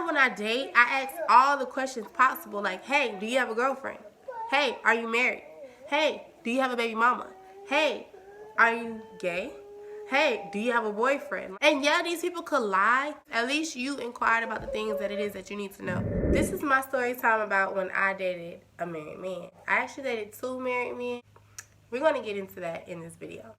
when I date, I ask all the questions possible. Like, hey, do you have a girlfriend? Hey, are you married? Hey, do you have a baby mama? Hey, are you gay? Hey, do you have a boyfriend? And yeah, these people could lie. At least you inquired about the things that it is that you need to know. This is my story time about when I dated a married man. I actually dated 2 married men. We're going to get into that in this video.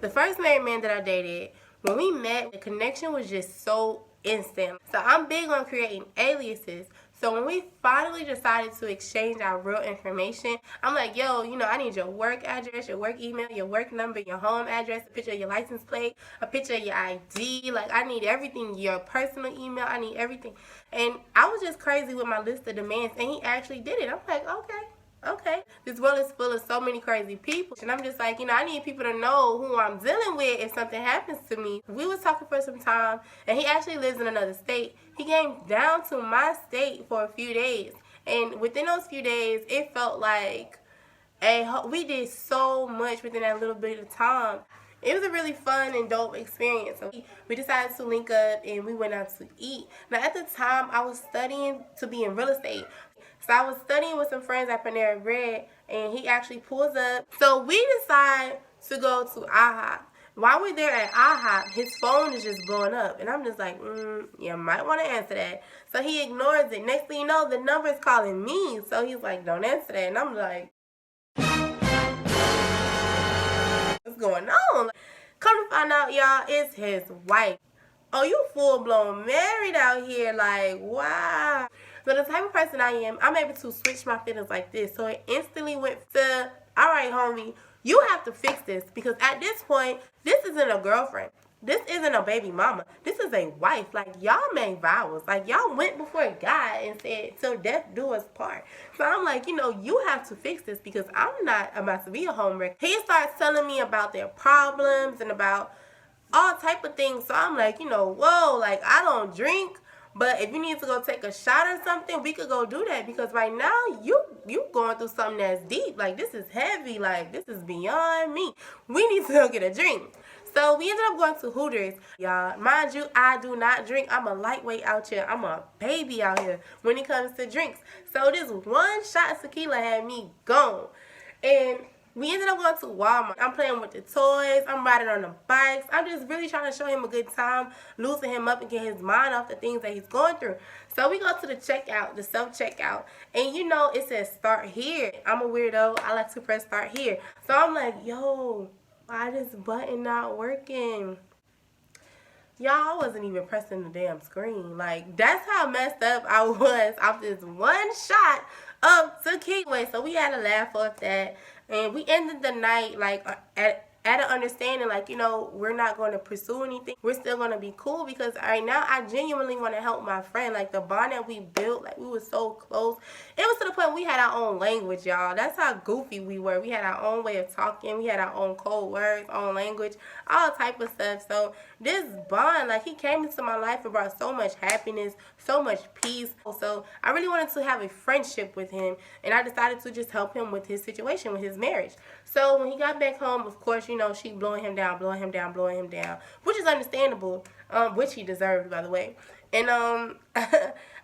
The first married man that I dated, when we met, the connection was just so instant. So I'm big on creating aliases. So when we finally decided to exchange our real information, I'm like, yo, you know, I need your work address, your work email, your work number, your home address, a picture of your license plate, a picture of your ID. Like, I need everything, your personal email, I need everything. And I was just crazy with my list of demands, and he actually did it. I'm like, okay. This world is full of so many crazy people. And I'm just like, you know, I need people to know who I'm dealing with if something happens to me. We was talking for some time, and he actually lives in another state. He came down to my state for a few days. And within those few days, it felt like we did so much within that little bit of time. It was a really fun and dope experience. So we decided to link up and we went out to eat. Now at the time, I was studying to be in real estate. So I was studying with some friends at Panera Bread, and he actually pulls up. So we decide to go to IHOP. While we're there at IHOP, his phone is just blowing up. And I'm just like, you might want to answer that. So he ignores it. Next thing you know, the number is calling me. So he's like, don't answer that. And I'm like, what's going on? Come to find out, y'all, it's his wife. Oh, you full-blown married out here. Like, wow. So the type of person I am, I'm able to switch my feelings like this. So it instantly went to, all right, homie, you have to fix this. Because at this point, this isn't a girlfriend. This isn't a baby mama. This is a wife. Like, y'all made vows. Like, y'all went before God and said, till death do us part. So I'm like, you know, you have to fix this because I'm not about to be a homewrecker. He starts telling me about their problems and about all type of things. So I'm like, you know, whoa, like, I don't drink. But if you need to go take a shot or something, we could go do that. Because right now, you going through something that's deep. Like, this is heavy. Like, this is beyond me. We need to go get a drink. So we ended up going to Hooters. Y'all, mind you, I do not drink. I'm a lightweight out here. I'm a baby out here when it comes to drinks. So this one shot of tequila had me gone. And we ended up going to Walmart. I'm playing with the toys. I'm riding on the bikes. I'm just really trying to show him a good time, loosen him up and get his mind off the things that he's going through. So we go to the checkout, the self-checkout. And you know, it says start here. I'm a weirdo. I like to press start here. So I'm like, yo, why this button not working? Y'all, I wasn't even pressing the damn screen. Like, that's how messed up I was off this one shot of tequila. So we had a laugh off that. And we ended the night, like, at an understanding, like, you know, we're not going to pursue anything. We're still going to be cool because right now I genuinely want to help my friend. Like, the bond that we built, like, we were so close. It was to the point we had our own language, y'all. That's how goofy we were. We had our own way of talking. We had our own code words, own language, all type of stuff. So this bond, like, he came into my life and brought so much happiness, so much peace. So I really wanted to have a friendship with him, and I decided to just help him with his situation, with his marriage. So when he got back home, of course, you know, she blowing him down, which is understandable, which he deserved, by the way. And I'm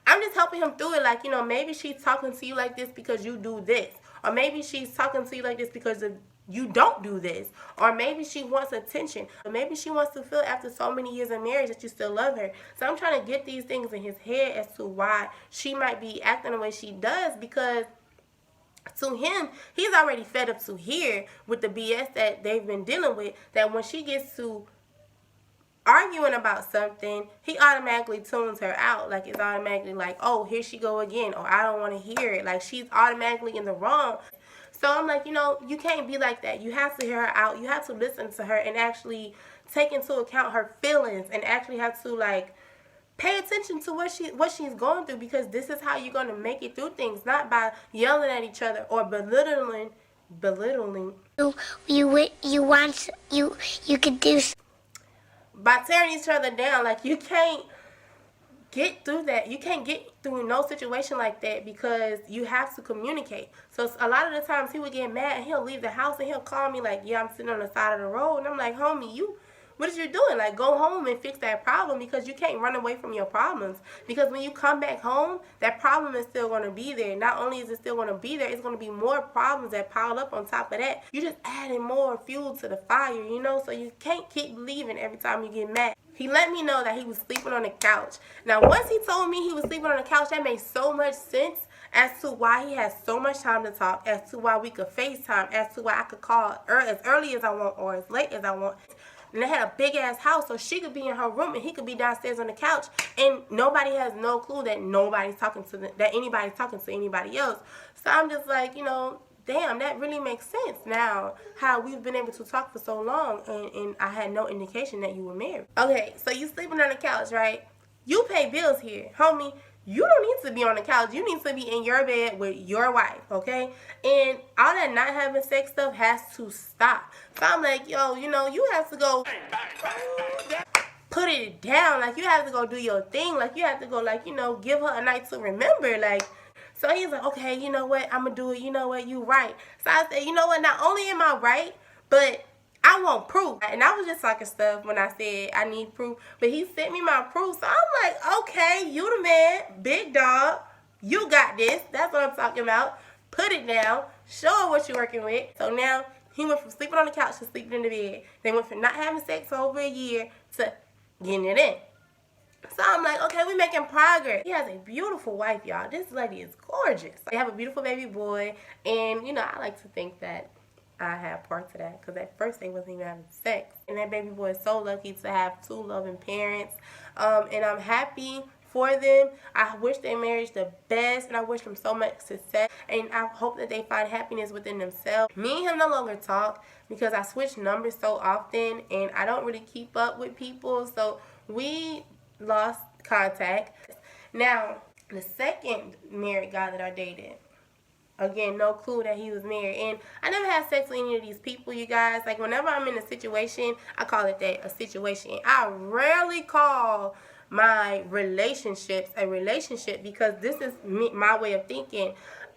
just helping him through it. Like, you know, maybe she's talking to you like this because you do this, or maybe she's talking to you like this because you don't do this, or maybe she wants attention, or maybe she wants to feel after so many years of marriage that you still love her. So I'm trying to get these things in his head as to why she might be acting the way she does, because to him, he's already fed up to here with the BS that they've been dealing with, that when she gets to arguing about something, he automatically tunes her out. Like, it's automatically like, oh, here she go again, or I don't want to hear it. Like, she's automatically in the wrong. So I'm like, you know, you can't be like that. You have to hear her out. You have to listen to her and actually take into account her feelings, and actually have to, like, pay attention to what she's going through, because this is how you're going to make it through things, not by yelling at each other or belittling. You could do by tearing each other down. Like, you can't get through that. You can't get through no situation like that, because you have to communicate. So a lot of the times he would get mad and he'll leave the house and he'll call me like, yeah, I'm sitting on the side of the road, and I'm like, homie, what is you doing? Like, go home and fix that problem, because you can't run away from your problems. Because when you come back home, that problem is still going to be there. Not only is it still going to be there, it's going to be more problems that pile up on top of that. You just adding more fuel to the fire, you know? So you can't keep leaving every time you get mad. He let me know that he was sleeping on the couch. Now, once he told me he was sleeping on the couch, that made so much sense as to why he has so much time to talk, as to why we could FaceTime, as to why I could call as early as I want or as late as I want. And they had a big ass house, so she could be in her room and he could be downstairs on the couch, and nobody has no clue that anybody's talking to anybody else. So I'm just like, you know, damn, that really makes sense now, how we've been able to talk for so long, and I had no indication that you were married. Okay, so you sleeping on the couch, right? You pay bills here, homie. You don't need to be on the couch. You need to be in your bed with your wife, okay? And all that not having sex stuff has to stop. So I'm like, yo, you know, you have to go put it down. Like, you have to go do your thing. Like, you have to go, like, you know, give her a night to remember. Like, so he's like, okay, you know what? I'm going to do it. You know what? You right. So I said, you know what? Not only am I right, but I want proof. And I was just talking stuff when I said I need proof. But he sent me my proof. So I'm like, okay, you the man. Big dog. You got this. That's what I'm talking about. Put it down. Show her what you're working with. So now he went from sleeping on the couch to sleeping in the bed. They went from not having sex for over a year to getting it in. So I'm like, okay, we're making progress. He has a beautiful wife, y'all. This lady is gorgeous. They have a beautiful baby boy. And, you know, I like to think that I have parts of that, because at first they wasn't even having sex. And that baby boy is so lucky to have two loving parents. And I'm happy for them. I wish their marriage the best, and I wish them so much success. And I hope that they find happiness within themselves. Me and him no longer talk because I switch numbers so often, and I don't really keep up with people. So we lost contact. Now, the second married guy that I dated, again, no clue that he was married. And I never had sex with any of these people, you guys. Like, whenever I'm in a situation, I call it that, a situation. I rarely call my relationships a relationship, because this is my way of thinking.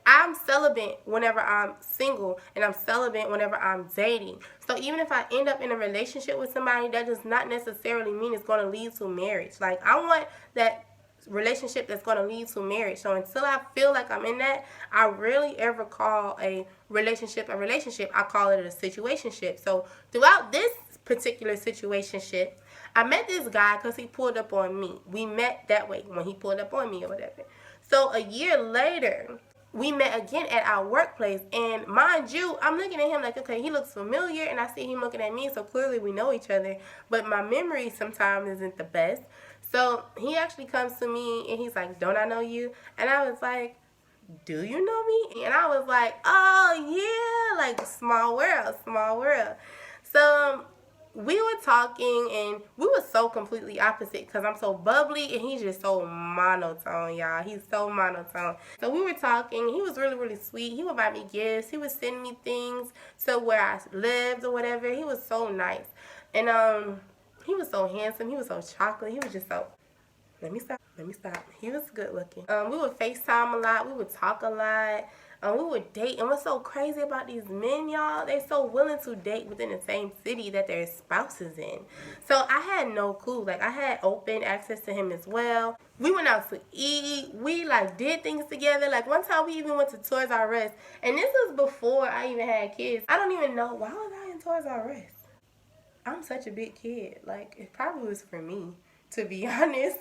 I'm celibate whenever I'm single, and I'm celibate whenever I'm dating. So even if I end up in a relationship with somebody, that does not necessarily mean it's going to lead to marriage. Like, I want that relationship that's going to lead to marriage. So until I feel like I'm in that, I rarely ever call a relationship a relationship. I call it a situationship. So throughout this particular situationship, I met this guy because he pulled up on me. We met that way, when he pulled up on me or whatever. So a year later, we met again at our workplace, and mind you, I'm looking at him like, okay, he looks familiar, and I see him looking at me, so clearly we know each other, but my memory sometimes isn't the best. So he actually comes to me, and he's like, don't I know you? And I was like, do you know me? And I was like, oh yeah, like small world, small world. So we were talking, and we were so completely opposite, because I'm so bubbly and he's just so monotone, y'all. He's so monotone. So we were talking. He was really, really sweet. He would buy me gifts. He would send me things to where I lived or whatever. He was so nice. And he was so handsome. He was so chocolate. He was just so... Let me stop. He was good looking. We would FaceTime a lot. We would talk a lot. We would date. And what's so crazy about these men, y'all, they're so willing to date within the same city that their spouse is in. So I had no clue. Like, I had open access to him as well. We went out to eat. We, like, did things together. Like, one time we even went to Toys R Us. And this was before I even had kids. I don't even know. Why was I in Toys R Us? I'm such a big kid. Like, it probably was for me, to be honest.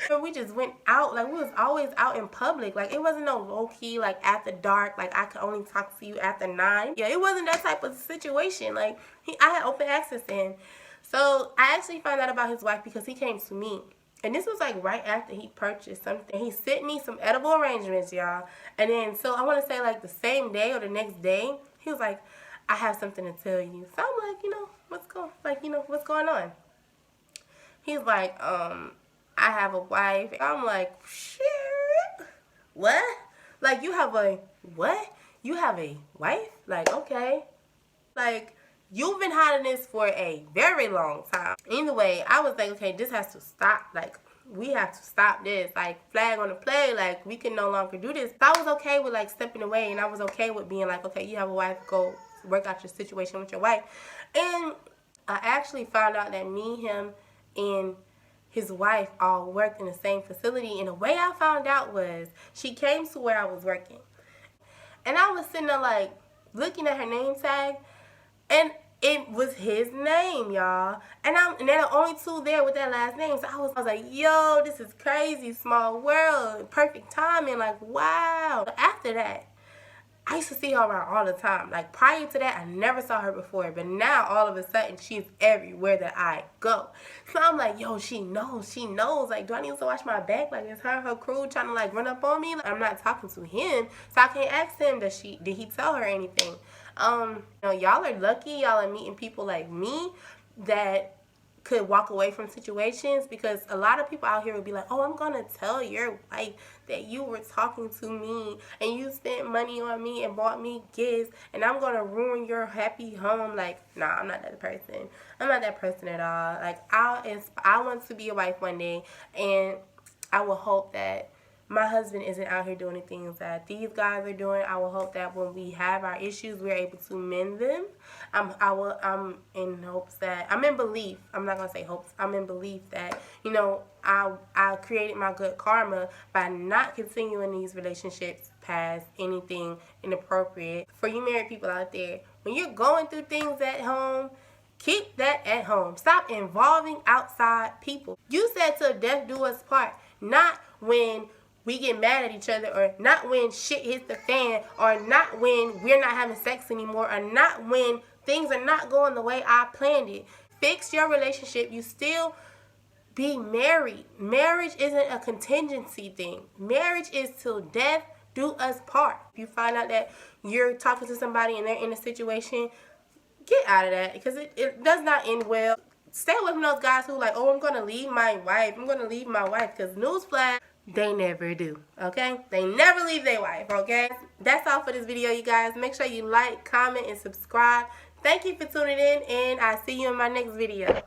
But we just went out. Like, we was always out in public. Like, it wasn't no low-key, like, after dark. Like, I could only talk to you after 9. Yeah, it wasn't that type of situation. Like, I had open access to him. So I actually found out about his wife because he came to me. And this was, like, right after he purchased something. He sent me some edible arrangements, y'all. And then, so I want to say, like, the same day or the next day, he was like, I have something to tell you. So I'm like, what's going on? He's like, I have a wife. I'm like, shit. What? Like, you have a what? You have a wife? Like, okay. Like, you've been hiding this for a very long time. Anyway, I was like, okay, this has to stop. Like, we have to stop this. Like, flag on the play. Like, we can no longer do this. I was okay with, like, stepping away, and I was okay with being like, okay, you have a wife, go work out your situation with your wife. And I actually found out that me, him, and his wife all worked in the same facility. And the way I found out was she came to where I was working. And I was sitting there like looking at her name tag, and it was his name, y'all. And they're the only two there with that last name. So I was like, yo, this is crazy. Small world. Perfect timing. Like, wow. After that, I used to see her around all the time. Like, prior to that, I never saw her before. But now, all of a sudden, she's everywhere that I go. So I'm like, yo, she knows. She knows. Like, do I need to watch my back? Like, is her crew trying to, like, run up on me? Like, I'm not talking to him. So I can't ask him, did he tell her anything? Y'all are lucky. Y'all are meeting people like me that could walk away from situations, because a lot of people out here would be like, oh, I'm gonna tell your wife that you were talking to me and you spent money on me and bought me gifts and I'm gonna ruin your happy home. Like, nah, I'm not that person. I'm not that person at all. Like, I want to be a wife one day, and I will hope that my husband isn't out here doing the things that these guys are doing. I will hope that when we have our issues, we're able to mend them. I'm in hopes that, I'm in belief, I'm not going to say hopes, I'm in belief that, I created my good karma by not continuing these relationships past anything inappropriate. For you married people out there, when you're going through things at home, keep that at home. Stop involving outside people. You said till death do us part, not when we get mad at each other, or not when shit hits the fan, or not when we're not having sex anymore, or not when things are not going the way I planned it. Fix your relationship. You still be married. Marriage isn't a contingency thing. Marriage is till death do us part. If you find out that you're talking to somebody and they're in a situation, get out of that, because it does not end well. Stay away from those guys who like, oh, I'm going to leave my wife. I'm going to leave my wife, because newsflash, they never do, okay? They never leave their wife, okay? That's all for this video, you guys. Make sure you like, comment, and subscribe. Thank you for tuning in, and I'll see you in my next video.